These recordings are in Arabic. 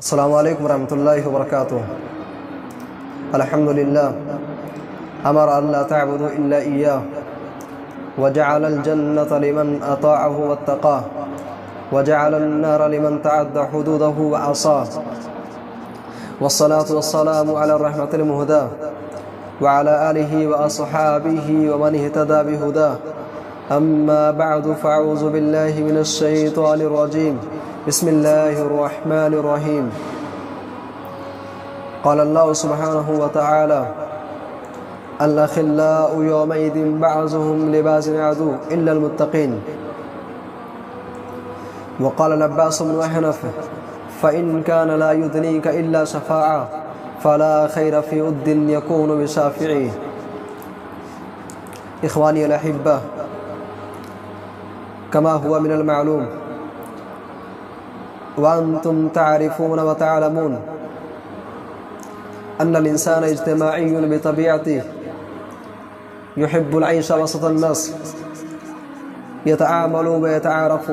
السلام عليكم ورحمة الله وبركاته. الحمد لله أمر أن لا تعبدوا إلا إياه وجعل الجنة لمن أطاعه واتقاه وجعل النار لمن تعدى حدوده وعصاه. والصلاة والسلام على الرحمة المهداة وعلى آله وأصحابه ومن اهتدى بهداه. أما بعد فأعوذ بالله من الشيطان الرجيم. بسم الله الرحمن الرحيم. قال الله سبحانه وتعالى: الأخلاء يومئذ بعضهم لبعض عدو إلا المتقين. وقال العباس بن أحنف: فإن كان لا يدنيك إلا شفاعة فلا خير في ود يكون بشافعه. إخواني الأحبة، كما هو من المعلوم وأنتم تعرفون وتعلمون أن الإنسان اجتماعي بطبيعته، يحب العيش وسط الناس، يتعامل ويتعارف،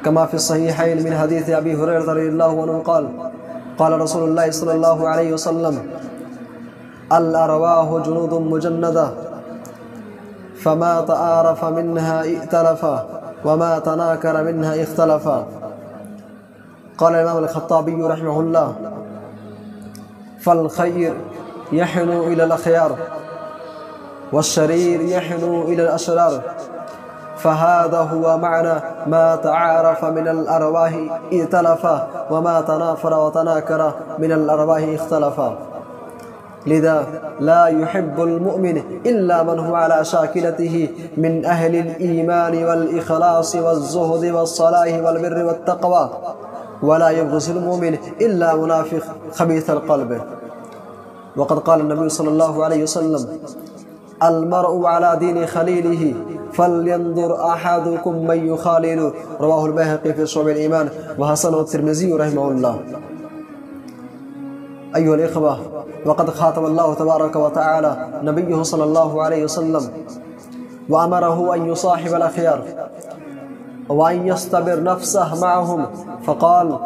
كما في الصحيحين من حديث أبي هريرة رضي الله عنه قال: قال رسول الله صلى الله عليه وسلم: الأرواح جنود مجندة فما تعارف منها ائتلف وما تناكر منها اختلف. قال الإمام الخطابي رحمه الله: فالخير يحنو إلى الأخيار والشرير يحنو إلى الأشرار، فهذا هو معنى ما تعارف من الأرواح ائتلف وما تنافر وتناكر من الأرواح اختلف. لذا لا يحب المؤمن إلا من هو على شاكلته من أهل الإيمان والإخلاص والزهد والصلاح والبر والتقوى، ولا يبغض المؤمن إلا منافق خبيث القلب. وقد قال النبي صلى الله عليه وسلم: المرء على دين خليله فلينظر أحدكم من يخالل. رواه البيهقي في شعب الإيمان وحسنه الترمذي رحمه الله. أيها الإخوة، وقد خاطب الله تبارك وتعالى نبيه صلى الله عليه وسلم وأمره أن يصاحب الأخيار وأن يصطبر نفسه معهم، فقال: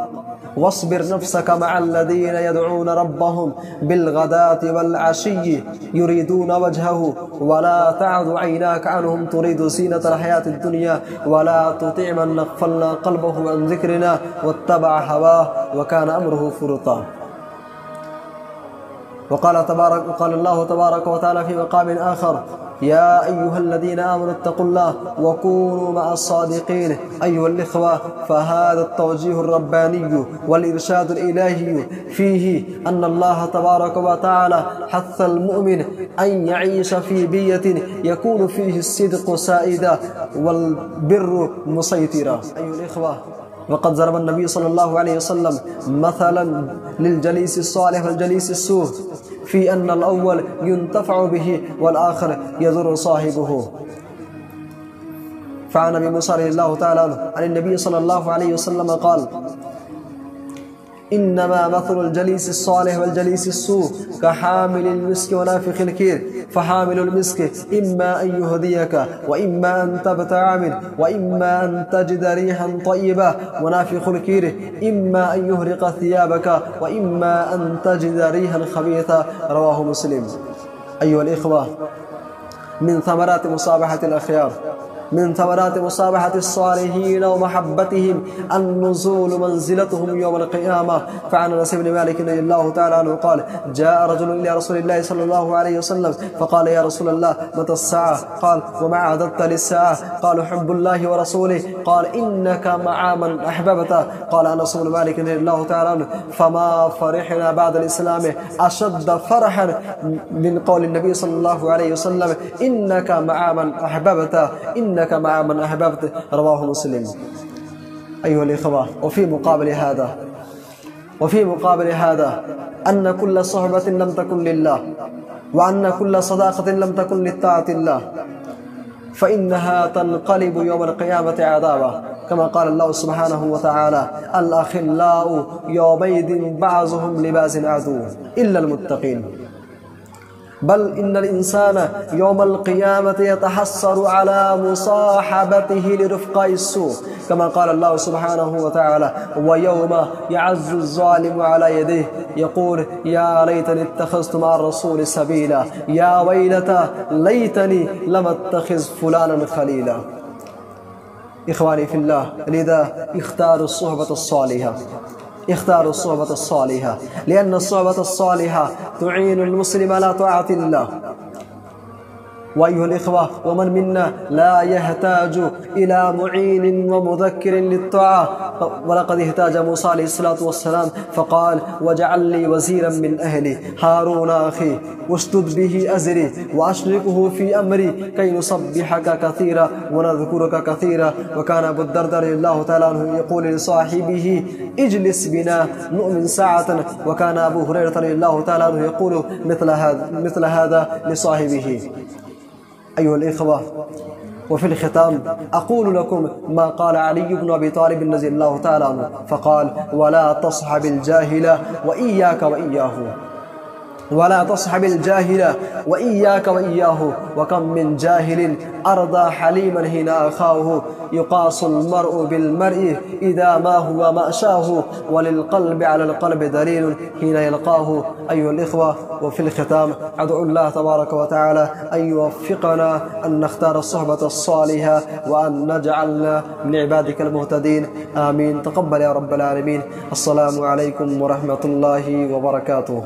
واصبر نفسك مع الذين يدعون ربهم بالغداة والعشي يريدون وجهه ولا تعد عيناك عنهم تريد زينة الحياة الدنيا ولا تطع من أغفلنا قلبه عن ذكرنا واتبع هواه وكان أمره فرطا. وقال الله تبارك وتعالى في مقام آخر: يا أيها الذين آمنوا اتقوا الله وكونوا مع الصادقين. أيها الإخوة، فهذا التوجيه الرباني والإرشاد الإلهي فيه أن الله تبارك وتعالى حث المؤمن أن يعيش في بيئة يكون فيه الصدق سائدا والبر مسيطرا. أيها الإخوة، وقد ضرب النبي صلى الله عليه وسلم مثلا للجليس الصالح والجليس السوء في أن الأول ينتفع به والآخر يضر صاحبه. فعن أبي موسى رضي الله تعالى عنه عن النبي صلى الله عليه وسلم قال: إنما مثل الجليس الصالح والجليس السوء كحامل المسك ونافخ الكير، فحامل المسك إما أن يهديك وإما أن تبتاع منه وإما أن تجد ريحا طيبة، ونافخ الكير إما أن يهرق ثيابك وإما أن تجد ريحا خبيثة. رواه مسلم. أيها الإخوة، من ثمرات مصابحة الأخيار، من ثمرات مصابحة الصالحين ومحبتهم النزول منزلتهم يوم القيامة. فعن أنس بن مالك رضي الله تعالى عنه قال: جاء رجل إلى رسول الله صلى الله عليه وسلم فقال: يا رسول الله، متى الساعة؟ قال: وما أعددت للساعة؟ قال: حب الله ورسوله. قال: إنك مع من أحببت. قال أنس بن مالك رضي الله تعالى عنه: فما فرحنا بعد الإسلام أشد فرحا من قول النبي صلى الله عليه وسلم: إنك مع من أحببت، إنك مع من أحببت. رواه مسلم. أيها الإخوة، وفي مقابل هذا أن كل صحبة لم تكن لله وأن كل صداقة لم تكن لطاعة الله فإنها تنقلب يوم القيامة عذابا، كما قال الله سبحانه وتعالى: الأخلاء يومئذ بعضهم لبعض عدو إلا المتقين. بل إن الإنسان يوم القيامة يتحسر على مصاحبته لرفقاء السوء، كما قال الله سبحانه وتعالى: ويوم يعز الظالم على يديه يقول يا ليتني اتخذت مع الرسول سبيلا، يا ويلتى ليتني لم اتخذ فلانا خليلا. إخواني في الله، لذا اختاروا الصحبة الصالحة، اختاروا الصحبة الصالحة، لأن الصحبة الصالحة تعين المسلم على طاعة الله. وأيها الإخوة، ومن منا لا يحتاج إلى معين ومذكر للطاعة؟ ولقد احتاج موسى عليه الصلاة والسلام فقال: واجعل لي وزيرا من أهلي هارون أخي واشدد به أزري وأشركه في أمري كي نسبحك كثيرا ونذكرك كثيرا. وكان أبو الدرداء رضي الله تعالى عنه يقول لصاحبه: اجلس بنا نؤمن ساعة. وكان أبو هريرة رضي الله تعالى عنه يقول مثل هذا لصاحبه. أيها الإخوة، وفي الختام أقول لكم ما قال علي بن أبي طالب رضي الله تعالى عنه، فقال: ولا تصحب الجاهل وإياك وإياه، ولا تصحب الجاهل وإياك وإياه، وكم من جاهل أرضى حليما حين أخاه، يقاس المرء بالمرء إذا ما هو مأشاه، وللقلب على القلب دليل حين يلقاه. أيها الإخوة، وفي الختام أدعو الله تبارك وتعالى أن يوفقنا أن نختار الصحبة الصالحة وأن نجعلنا من عبادك المهتدين، آمين. تقبل يا رب العالمين. السلام عليكم ورحمة الله وبركاته.